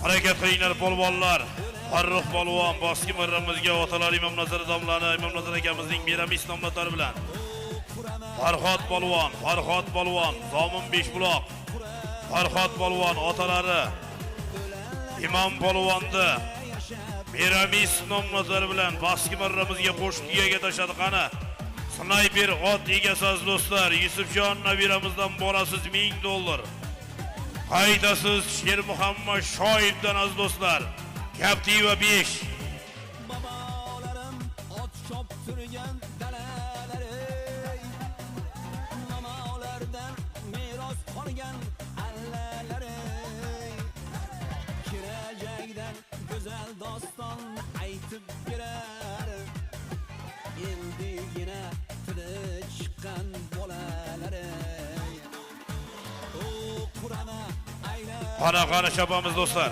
Harakat qilinglar polvonlar. Farruh polvon boski mirramizga otalar Imom Nazar domlani, Imom Nazar akamizning Miramis nomlari bilan. Farhod polvon, Zomin Beshbuloq. Farhod polvon otalari Imom polvonni Miramis nomlari bilan boski mirramizga qo'shqiyaga tashadi qani. Snayper ot egasiz do'stlar, Yusufjon nabiramizdan borasiz $1000. Haydasiz Sher Muhammad Shoibdan aziz do'stlar. Captiva 5. Babalarim ot choptirgan dalalari, mamalardan meros qolgan allalari, kelajakdan go'zal doston aytib berar, endigina tili chiqqan bolalari. Qana chopamiz do'stlar.